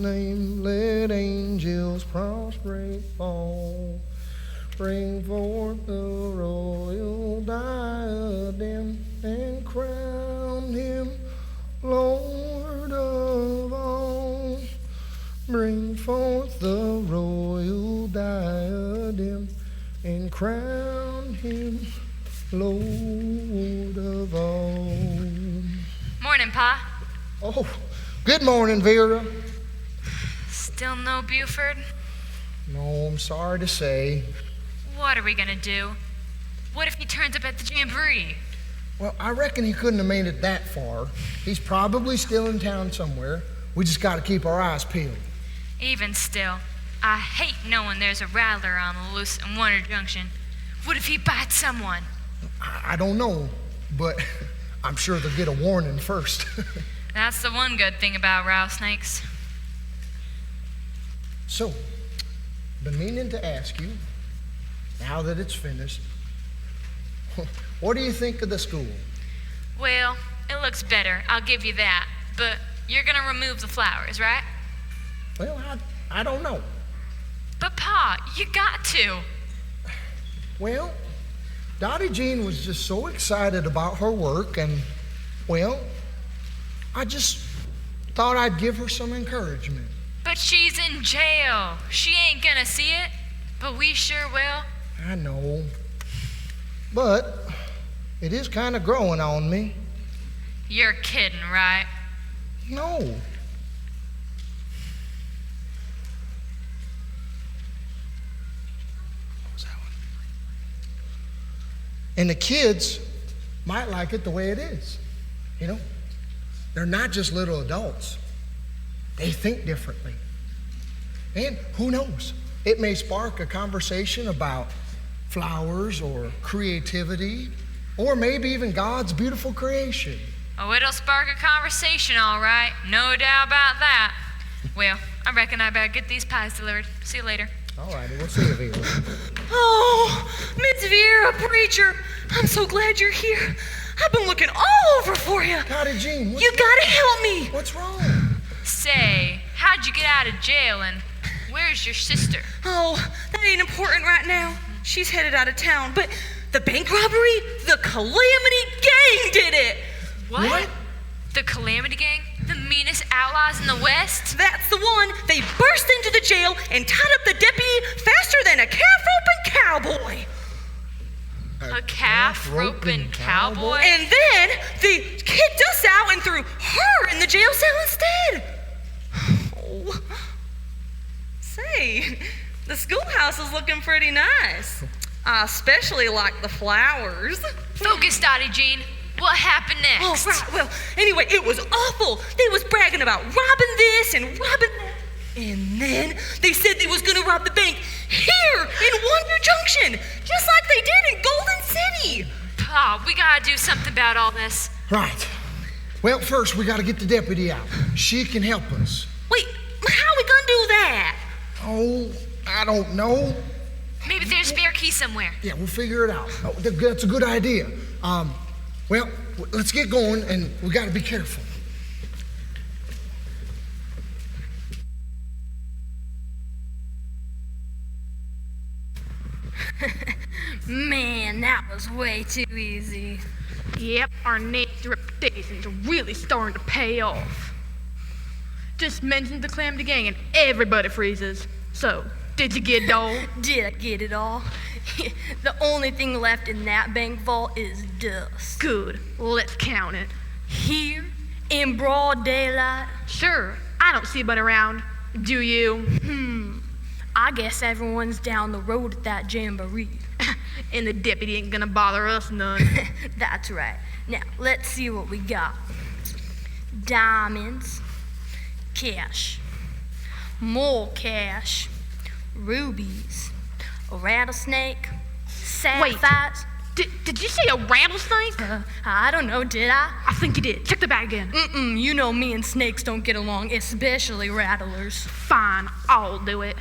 name. Let angels prostrate fall. Bring forth the royal diadem and crown him Lord of all. Bring forth the royal diadem and crown him Lord of all. Morning, Pa. Oh, good morning, Vera. Still no Buford? No, I'm sorry to say. What are we gonna do? What if he turns up at the jamboree? Well, I reckon he couldn't have made it that far. He's probably still in town somewhere. We just got to keep our eyes peeled. Even still, I hate knowing there's a rattler on the loose in Warner Junction. What if he bites someone? I don't know, but I'm sure they'll get a warning first. That's the one good thing about rattlesnakes. So, been meaning to ask you, now that it's finished, what do you think of the school? Well, it looks better, I'll give you that. But you're gonna remove the flowers, right? Well, I don't know. But Pa, you got to. Well, Dottie Jean was just so excited about her work, and, well, I just thought I'd give her some encouragement. But she's in jail. She ain't gonna see it, but we sure will. I know, but it is kind of growing on me. You're kidding, right? No. What was that one? And the kids might like it the way it is. You know, they're not just little adults. They think differently. And who knows? It may spark a conversation about flowers or creativity, or maybe even God's beautiful creation. Oh, it'll spark a conversation, all right. No doubt about that. Well, I reckon I better get these pies delivered. See you later. All righty, we'll see you, Vera. Oh, Miss Vera, preacher, I'm so glad you're here. I've been looking all over for you. Dottie Jean, You gotta help me. what's wrong? Say, how'd you get out of jail and where's your sister? Oh, that ain't important right now. She's headed out of town. But the bank robbery, the Calamity Gang did it. What? The Calamity Gang? The meanest outlaws in the West? That's the one. They burst into the jail and tied up the deputy faster than a calf-roping cowboy. A calf-roping cowboy? And then they kicked us out and threw her in the jail cell instead. Oh. Say, the schoolhouse is looking pretty nice. I especially like the flowers. Focus, Dottie Jean. What happened next? Oh, right. Well, anyway, it was awful. They was bragging about robbing this and robbing that. And then they said they was going to rob the bank here in Wonder Junction, just like they did in Golden City. Pa, we gotta do something about all this. Right. Well, first, we got to get the deputy out. She can help us. Wait, how are we going to do that? Oh, I don't know. Maybe there's a spare key somewhere. Yeah, we'll figure it out. Oh, that's a good idea. Well, let's get going, and we got to be careful. Man, that was way too easy. Yep, our nasty reputation's really starting to pay off. Just mention the Calamity Gang and everybody freezes. So, did you get it all? Did I get it all? The only thing left in that bank vault is dust. Good, let's count it. Here, in broad daylight? Sure, I don't see anybody around. Do you? I guess everyone's down the road at that jamboree. And the deputy ain't gonna bother us none. That's right. Now, let's see what we got. Diamonds, cash, more cash, rubies, a rattlesnake, sapphires. Did you say a rattlesnake? I don't know, did I? I think you did. Check the bag again. You know me and snakes don't get along, especially rattlers. Fine, I'll do it.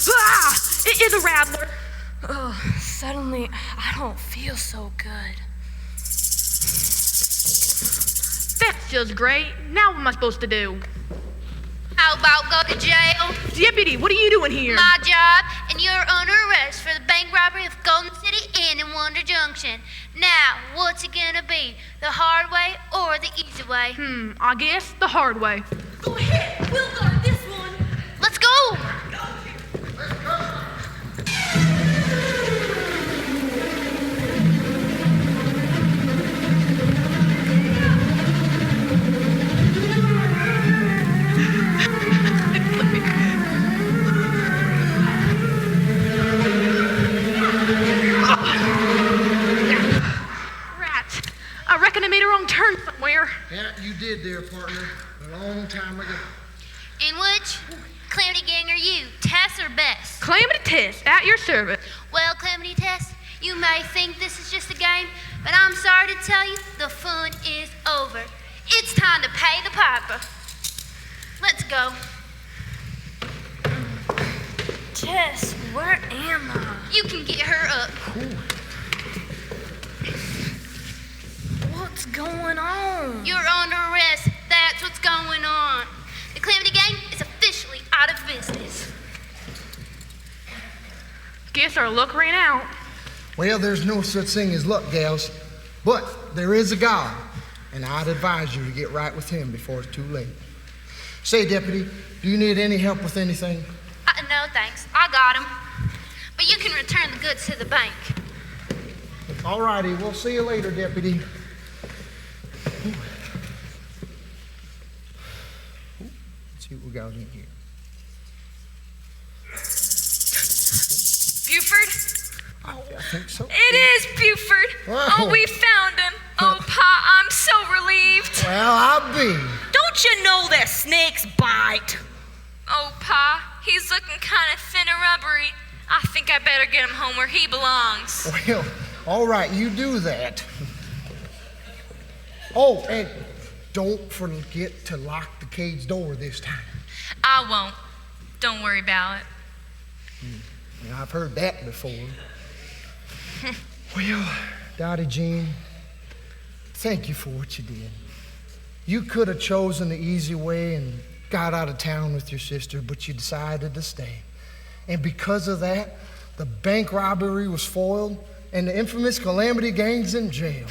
Ah! It is a rattler. Suddenly, I don't feel so good. That feels great. Now what am I supposed to do? How about go to jail? Deputy, what are you doing here? My job, and you're under arrest for the bank robbery of Golden City Inn in Wonder Junction. Now, what's it gonna be? The hard way or the easy way? I guess the hard way. Go ahead, we'll guard this one. Let's go! Rats. I reckon I made a wrong turn somewhere. Yeah, you did there, partner, a long time ago. In which Calamity Gang are you, Tess or Bess? Calamity Tess, at your service. Well, Calamity Tess, you may think this is just a game, but I'm sorry to tell you, the fun is over. It's time to pay the piper. Let's go. Tess, where am I? You can get her up. What's going on? You're under arrest. That's what's going on. The Calamity Gang is officially out of business. Guess our luck ran out. Well, there's no such thing as luck, gals, but there is a God, and I'd advise you to get right with him before it's too late. Say, Deputy, do you need any help with anything? No, thanks. I got him. But you can return the goods to the bank. All righty, we'll see you later, Deputy. Let's see what we got in here. Buford? Oh, I think so. It is Buford. Wow. Oh, we found him. Oh, Pa, I'm so relieved. Well, I'll be. Don't you know that snakes bite? Oh, Pa, he's looking kind of thin and rubbery. I think I better get him home where he belongs. Well, all right, you do that. Oh, and don't forget to lock the cage door this time. I won't. Don't worry about it. Now, I've heard that before. Well, Dottie Jean, thank you for what you did. You could have chosen the easy way and got out of town with your sister, but you decided to stay. And because of that, the bank robbery was foiled and the infamous Calamity Gang's in jail.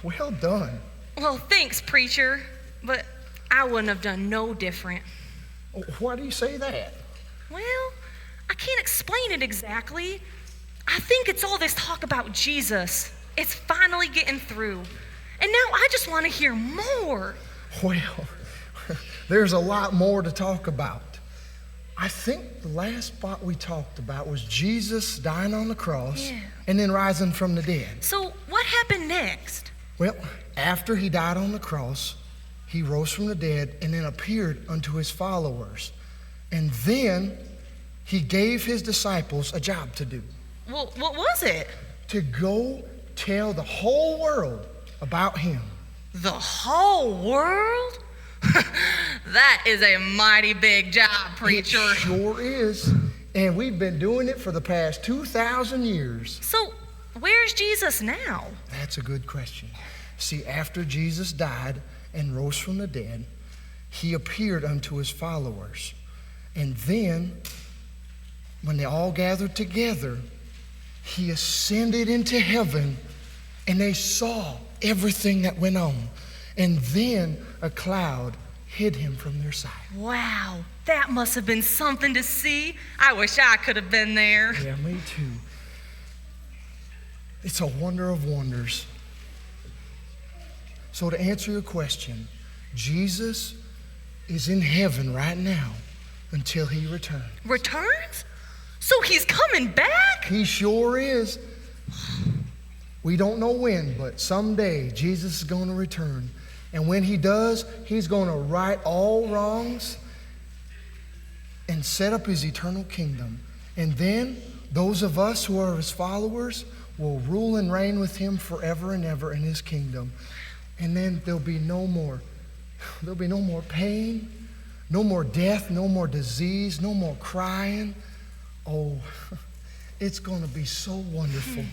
Well done. Well, thanks, preacher, but I wouldn't have done no different. Why do you say that? Well, I can't explain it exactly. I think it's all this talk about Jesus. It's finally getting through. And now I just want to hear more. Well, there's a lot more to talk about. I think the last spot we talked about was Jesus dying on the cross and then rising from the dead. So what happened next? Well, after he died on the cross, he rose from the dead and then appeared unto his followers. And then he gave his disciples a job to do. Well, what was it? To go tell the whole world about him. The whole world? That is a mighty big job, preacher. It sure is. And we've been doing it for the past 2,000 years. So, where's Jesus now? That's a good question. See, after Jesus died and rose from the dead, he appeared unto his followers. And then, when they all gathered together, he ascended into heaven, and they saw everything that went on. And then a cloud hid him from their sight. Wow, that must have been something to see. I wish I could have been there. Yeah, me too. It's a wonder of wonders. So to answer your question, Jesus is in heaven right now until he returns. Returns? So he's coming back? He sure is. We don't know when, but someday Jesus is going to return. And when he does, he's going to right all wrongs and set up his eternal kingdom. And then those of us who are his followers will rule and reign with him forever and ever in his kingdom. And then there'll be no more pain, no more death, no more disease, no more crying. Oh, it's going to be so wonderful.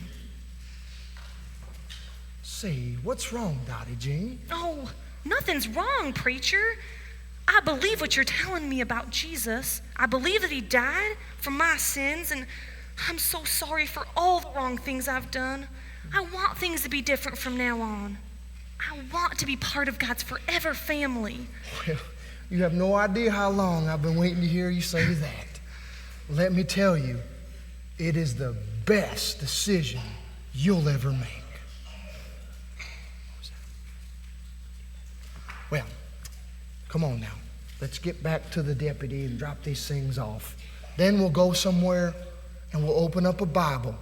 Say, what's wrong, Dottie Jean? Oh, nothing's wrong, preacher. I believe what you're telling me about Jesus. I believe that he died for my sins, and I'm so sorry for all the wrong things I've done. I want things to be different from now on. I want to be part of God's forever family. Well, you have no idea how long I've been waiting to hear you say that. Let me tell you, it is the best decision you'll ever make. Well, come on now. Let's get back to the deputy and drop these things off. Then we'll go somewhere and we'll open up a Bible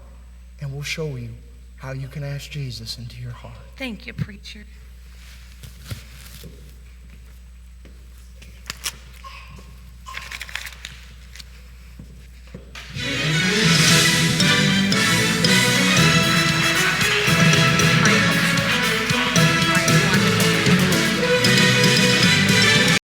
and we'll show you how you can ask Jesus into your heart. Thank you, preacher.